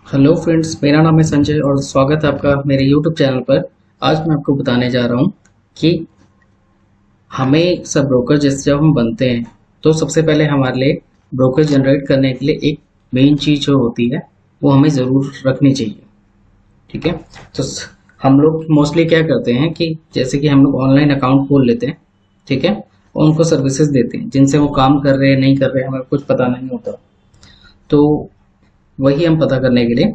Hello friends, मेरा नाम है संजय और स्वागत है आपका मेरे यूट्यूब चैनल पर। आज मैं आपको बताने जा रहा हूँ कि हमें सब ब्रोकर जैसे जब हम बनते हैं तो सबसे पहले हमारे लिए ब्रोकर जनरेट करने के लिए एक मेन चीज़ जो होती है वो हमें ज़रूर रखनी चाहिए। ठीक है। तो हम लोग मोस्टली क्या करते हैं कि जैसे कि हम लोग ऑनलाइन अकाउंट खोल लेते हैं। ठीक है। और उनको सर्विसेज देते हैं जिनसे वो काम कर रहे हैं नहीं कर रहे हैं हमें कुछ पता नहीं होता। तो वही हम पता करने के लिए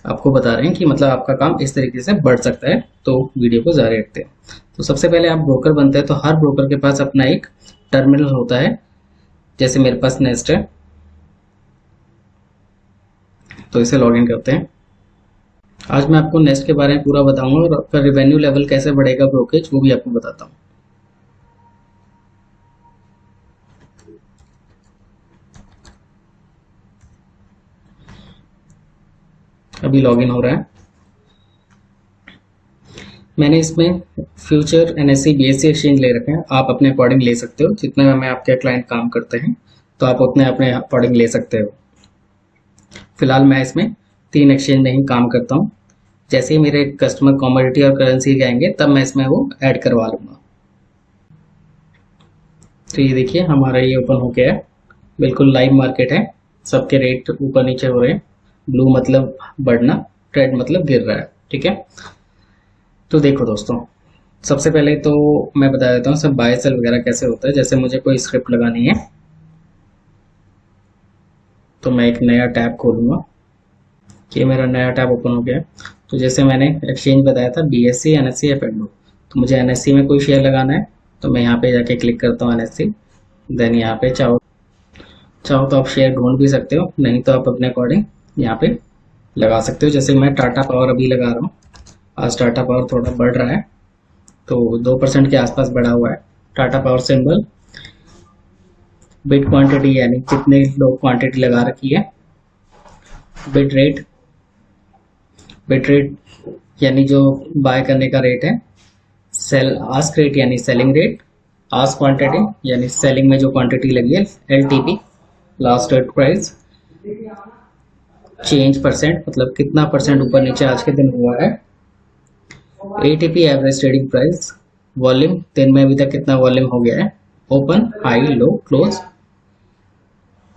आपको बता रहे हैं कि मतलब आपका काम इस तरीके से बढ़ सकता है। तो वीडियो को जारी रखते हैं। तो सबसे पहले आप ब्रोकर बनते हैं तो हर ब्रोकर के पास अपना एक टर्मिनल होता है। जैसे मेरे पास नेस्ट है तो इसे लॉगिन करते हैं। आज मैं आपको नेस्ट के बारे में पूरा बताऊंगा और आपका रिवेन्यू लेवल कैसे बढ़ेगा ब्रोकेज वो भी आपको बताता हूँ। अभी लॉगिन हो रहा है। मैंने इसमें फ्यूचर एनएससी बीएससी एक्सचेंज ले रखे हैं। आप अपने अकॉर्डिंग ले सकते हो। जितने में आपके क्लाइंट काम करते हैं तो आप उतने अपने अकॉर्डिंग ले सकते हो। फिलहाल मैं इसमें 3 एक्सचेंज में ही काम करता हूँ। जैसे ही मेरे कस्टमर कमोडिटी और करेंसी के आएंगे तब मैं इसमें वो ऐड करवा लूँगा। तो ये देखिए हमारा ये ओपन हो गया है। बिल्कुल लाइव मार्केट है। सबके रेट ऊपर नीचे हो रहे हैं। ब्लू मतलब बढ़ना, रेड मतलब गिर रहा है। ठीक है। तो देखो दोस्तों, सबसे पहले तो मैं बता देता हूँ सब बाय सेल वगैरह कैसे होता है। जैसे मुझे कोई स्क्रिप्ट लगानी है तो मैं एक नया टैब खोलूंगा। ये मेरा नया टैब ओपन हो गया है। तो जैसे मैंने एक्सचेंज बताया था बीएससी एनएससी एफएनडो, तो मुझे एनएससी में कोई शेयर लगाना है तो मैं यहाँ पे जाके क्लिक करता हूँ एनएससी। देन यहाँ पे चाहो चाहो तो आप शेयर ढूंढ भी सकते हो, नहीं तो आप अपने अकॉर्डिंग यहाँ पे लगा सकते हो। जैसे मैं टाटा पावर अभी लगा रहा हूँ। आज टाटा पावर थोड़ा बढ़ रहा है तो 2% के आसपास बढ़ा हुआ है। Tata power symbol, bit quantity यानी कितने लोग क्वांटिटी लगा रखी है। बिट रेट, बिट रेट यानी जो बाय करने का रेट है। सेल आस्क रेट यानी सेलिंग रेट। आस्क क्वांटिटी यानी सेलिंग में जो क्वांटिटी लगी है। LTP last trade price. Change percent मतलब कितना परसेंट ऊपर नीचे आज के दिन हुआ है। ATP average trading price. Volume दिन में अभी तक कितना वॉल्यूम हो गया है। Open high low close.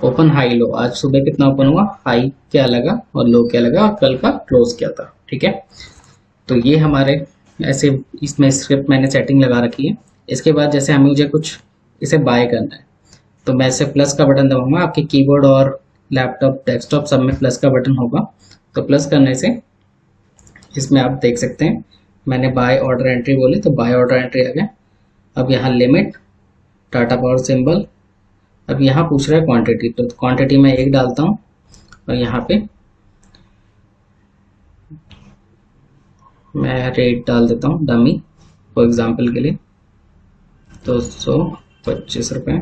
Open high low, आज सुबह कितना ओपन हुआ, हाई क्या लगा और लो क्या लगा और कल का क्लोज क्या था। ठीक है। तो ये हमारे ऐसे इसमें स्क्रिप्ट मैंने सेटिंग लगा रखी है। इसके बाद जैसे हमें मुझे कुछ इसे बाय करना है तो मैं इसे प्लस का बटन दबाऊंगा। आपके कीबोर्ड और लैपटॉप डेस्कटॉप सब में प्लस का बटन होगा। तो प्लस करने से इसमें आप देख सकते हैं मैंने बाय ऑर्डर एंट्री बोली तो बाय ऑर्डर एंट्री आ गया। अब यहाँ लिमिट, टाटा पावर सिंबल। अब यहाँ पूछ रहा है क्वांटिटी, तो क्वांटिटी में 1 डालता हूँ और यहाँ पे मैं रेट डाल देता हूँ डमी फॉर एग्जाम्पल के लिए 225 रुपये।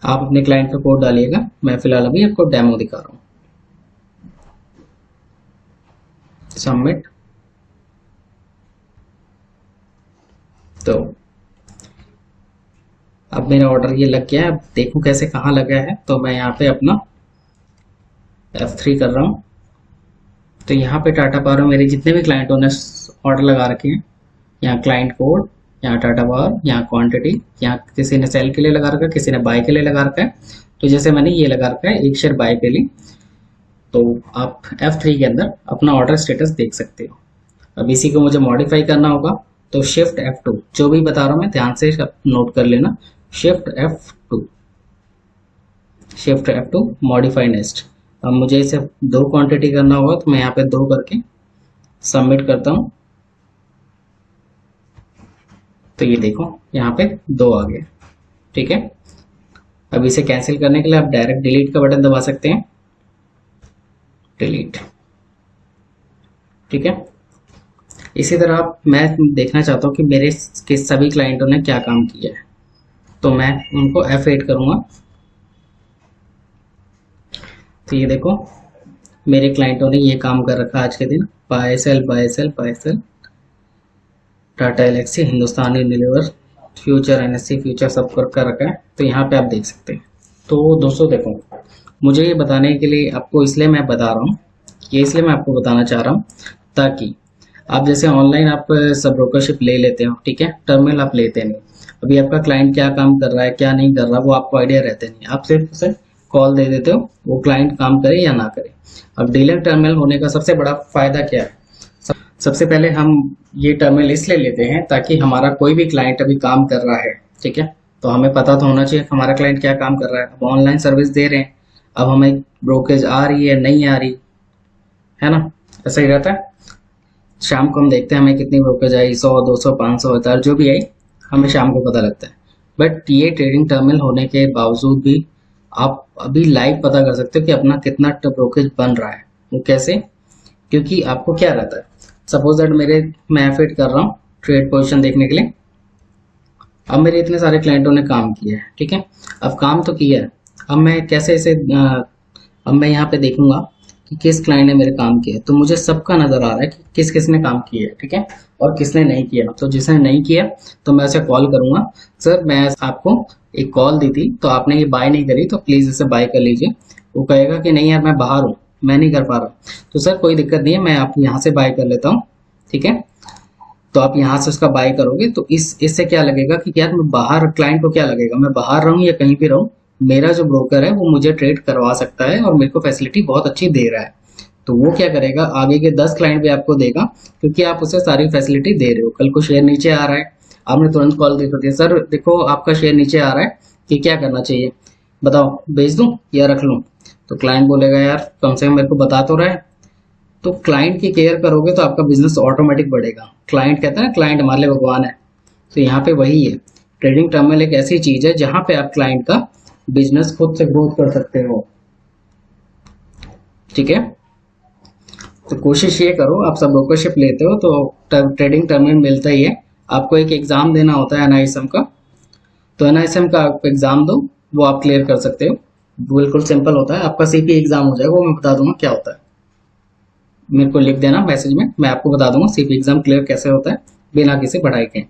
आप अपने क्लाइंट का कोड डालिएगा। मैं फिलहाल अभी आपको डेमो दिखा रहा हूँ। सबमिट। तो अब मेरा ऑर्डर ये लग गया है। अब देखो कैसे कहाँ लगा है। तो मैं यहाँ पे अपना F3 कर रहा हूँ। तो यहाँ पे टाटा पावर में मेरे जितने भी क्लाइंटों ने ऑर्डर लगा रखे हैं, यहाँ क्लाइंट कोड, यहाँ टाटा पावर, यहाँ क्वांटिटी, यहाँ किसी ने सेल के लिए लगा रखा है, किसी ने बाय के लिए लगा रखा है। तो जैसे मैंने ये लगा रखा है एक शेयर बाय के लिए, तो आप F3 के अंदर अपना ऑर्डर स्टेटस देख सकते हो। अब इसी को मुझे मॉडिफाई करना होगा तो शिफ्ट F2, जो भी बता रहा हूँ मैं ध्यान से नोट कर लेना। Shift F2, shift F2 modify next. अब मुझे इसे 2 क्वांटिटी करना होगा तो मैं यहाँ पे 2 करके सबमिट करता हूँ। तो ये देखो यहाँ पे 2 आ गए। ठीक है। अब इसे कैंसिल करने के लिए आप डायरेक्ट डिलीट का बटन दबा सकते हैं। डिलीट। ठीक है। इसी तरह आप मैं देखना चाहता हूँ कि मेरे के सभी क्लाइंटों ने क्या काम किया है तो मैं उनको F8 करूँगा। तो ये देखो मेरे क्लाइंटों ने ये काम कर रखा आज के दिन। Buy sell buy sell buy sell, Tata Elxsi, Hindustan Unilever, future NSC future सब कर रखा है। तो यहाँ पे आप देख सकते हैं तो दोस्तों देखो, मुझे ये बताने के लिए आपको इसलिए मैं बता रहा हूँ, ये इसलिए मैं आपको बताना चाह रहा हूँ ताकि आप जैसे ऑनलाइन आप सब ब्रोकरशिप ले लेते हो, ठीक है, टर्मिनल आप लेते नहीं, अभी आपका क्लाइंट क्या काम कर रहा है क्या नहीं कर रहा वो आपको आइडिया रहते नहीं, आप सिर्फ उसे कॉल दे देते हो, वो क्लाइंट काम करे या ना करे। अब डीलर टर्मिनल होने का सबसे बड़ा फायदा क्या है? सबसे पहले हम ये टर्मिनल इसलिए लेते हैं ताकि हमारा कोई भी क्लाइंट अभी काम कर रहा है, ठीक है, तो हमें पता तो होना चाहिए हमारा क्लाइंट क्या काम कर रहा है। अब ऑनलाइन सर्विस दे रहे हैं, अब हमें ब्रोकरेज आ रही है नहीं आ रही है ना, ऐसा ही रहता है। शाम को हम देखते हैं हमें कितनी ब्रोकरेज आई, 100 200 500 1000 जो भी आई, हमें शाम को पता लगता है। बट ये ट्रेडिंग टर्मिनल होने के बावजूद भी आप अभी लाइव पता कर सकते हो कि अपना कितना ब्रोकरेज बन रहा है। वो कैसे? क्योंकि आपको क्या रहता है, सपोज दैट मैं फिट कर रहा हूँ ट्रेड पोजीशन देखने के लिए, अब मेरे इतने सारे क्लाइंटों ने काम किया है, ठीक है, अब काम तो किया है, अब मैं कैसे इसे अब मैं यहाँ पे देखूंगा कि किस क्लाइंट ने मेरे काम किया, तो मुझे सबका नजर आ रहा है कि किस किस ने काम किया है, ठीक है, और किसने नहीं किया। तो जिसने नहीं किया तो मैं उसे कॉल करूंगा, सर मैं आपको एक कॉल दी थी तो आपने ये बाय नहीं करी तो प्लीज इसे बाय कर लीजिए। वो कहेगा कि नहीं यार मैं बाहर हूँ, मैं नहीं कर पा रहा, तो सर कोई दिक्कत नहीं है, मैं आप यहाँ से बाय कर लेता हूँ, ठीक है। तो आप यहाँ से उसका बाय करोगे तो इससे क्या लगेगा कि यार मैं बाहर, क्लाइंट को क्या लगेगा मैं बाहर रहूँ या कहीं भी रहूँ, मेरा जो ब्रोकर है वो मुझे ट्रेड करवा सकता है और मेरे को फैसिलिटी बहुत अच्छी दे रहा है। तो वो क्या करेगा, आगे के 10 क्लाइंट भी आपको देगा क्योंकि आप उसे सारी फैसिलिटी दे रहे हो। कल को शेयर नीचे आ रहा है, आपने तुरंत कॉल दे सकते सर देखो आपका शेयर नीचे आ रहा है, कि क्या करना चाहिए बताओ, बेच दूं या रख लूं? तो क्लाइंट बोलेगा यार कम से कम मेरे को बता तो रहा है। तो क्लाइंट की केयर करोगे तो आपका बिजनेस ऑटोमेटिक बढ़ेगा। क्लाइंट कहता है ना, क्लाइंट हमारे लिए भगवान है, तो यहाँ पे वही है। ट्रेडिंग टर्मिनल एक ऐसी चीज है जहां पे आप क्लाइंट का बिजनेस खुद से ग्रोथ कर सकते हो, ठीक है। तो कोशिश ये करो, आप सब ब्रोकरशिप लेते हो तो ट्रेडिंग टर्मिनल मिलता ही है। आपको एक एग्जाम देना होता है एनआईएसएम का, तो एनआईएसएम का आप एग्जाम दो, वो आप क्लियर कर सकते हो, बिल्कुल सिंपल होता है। आपका सीपी एग्जाम हो जाएगा, वो मैं बता दूंगा क्या होता है, मेरे को लिख देना मैसेज में, मैं आपको बता दूंगा सीपी एग्जाम क्लियर कैसे होता है बिना किसी पढ़ाई के,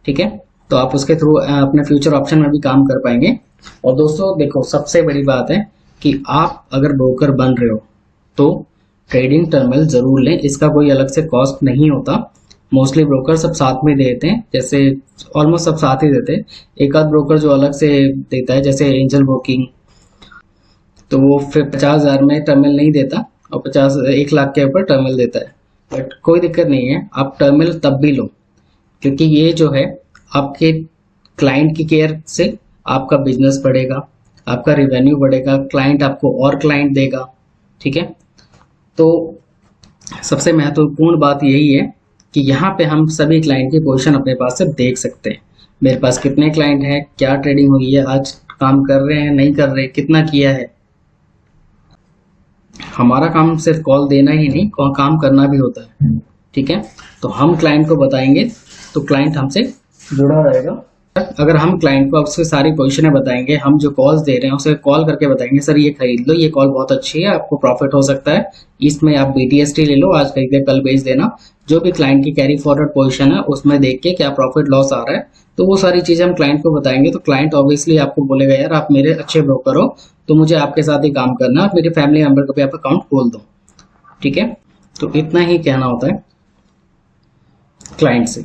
ठीक है। तो आप उसके थ्रू अपने फ्यूचर ऑप्शन में भी काम कर पाएंगे। और दोस्तों देखो सबसे बड़ी बात है कि आप अगर ब्रोकर बन रहे हो तो ट्रेडिंग टर्मिनल जरूर लें, इसका कोई अलग से कॉस्ट नहीं होता। मोस्टली ब्रोकर सब साथ में देते हैं, जैसे ऑलमोस्ट सब साथ ही देते हैं। एक आध ब्रोकर जो अलग से देता है जैसे एंजल ब्रोकिंग, तो वो फिर 50,000 में टर्मिनल नहीं देता और 1 लाख के ऊपर टर्मिनल देता है। बट कोई दिक्कत नहीं है, आप टर्मिनल तब भी लो क्योंकि ये जो है आपके क्लाइंट की केयर से आपका बिजनेस बढ़ेगा, आपका रिवेन्यू बढ़ेगा, क्लाइंट आपको और क्लाइंट देगा, ठीक है। तो सबसे महत्वपूर्ण बात यही है कि यहाँ पे हम सभी क्लाइंट की पोजीशन अपने पास से देख सकते हैं। मेरे पास कितने क्लाइंट हैं, क्या ट्रेडिंग हुई है, आज काम कर रहे हैं नहीं कर रहे, कितना किया है। हमारा काम सिर्फ कॉल देना ही नहीं, काम करना भी होता है, ठीक है। तो हम क्लाइंट को बताएंगे तो क्लाइंट हमसे जुड़ा रहेगा। अगर हम क्लाइंट को उसकी सारी पोजीशनें बताएंगे, हम जो कॉल्स दे रहे हैं उसे कॉल करके बताएंगे सर ये खरीद लो, ये कॉल बहुत अच्छी है, आपको प्रॉफिट हो सकता है, इसमें आप बीटीएसटी ले लो, आज खरीद के कल बेच देना। जो भी क्लाइंट की कैरी फॉरवर्ड पोजीशन है उसमें देख के क्या प्रॉफिट लॉस आ रहा है, तो वो सारी चीजें हम क्लाइंट को बताएंगे। तो क्लाइंट ऑब्वियसली आपको बोलेगा यार आप मेरे अच्छे ब्रोकर हो तो मुझे आपके साथ ही काम करना, आप मेरे फैमिली मेंबर को भी आप अकाउंट खोल दो, ठीक है। तो इतना ही कहना होता है क्लाइंट से,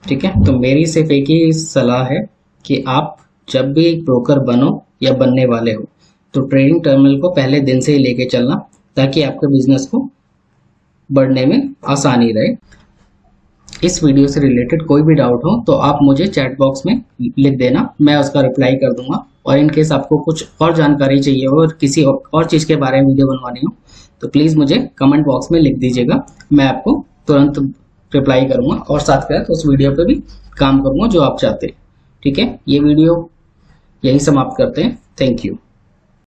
ठीक है। तो मेरी सिर्फ एक ही सलाह है कि आप जब भी एक ब्रोकर बनो या बनने वाले हो तो ट्रेडिंग टर्मिनल को पहले दिन से ही लेके चलना ताकि आपके बिजनेस को बढ़ने में आसानी रहे। इस वीडियो से रिलेटेड कोई भी डाउट हो तो आप मुझे चैट बॉक्स में लिख देना, मैं उसका रिप्लाई कर दूंगा। और इन केस आपको कुछ और जानकारी चाहिए हो और किसी और चीज़ के बारे में वीडियो बनवानी हो तो प्लीज़ मुझे कमेंट बॉक्स में लिख दीजिएगा, मैं आपको तुरंत रिप्लाई करूंगा और साथ साथ उस वीडियो पे भी काम करूंगा जो आप चाहते हैं, ठीक है। ये वीडियो यही समाप्त करते हैं, थैंक यू।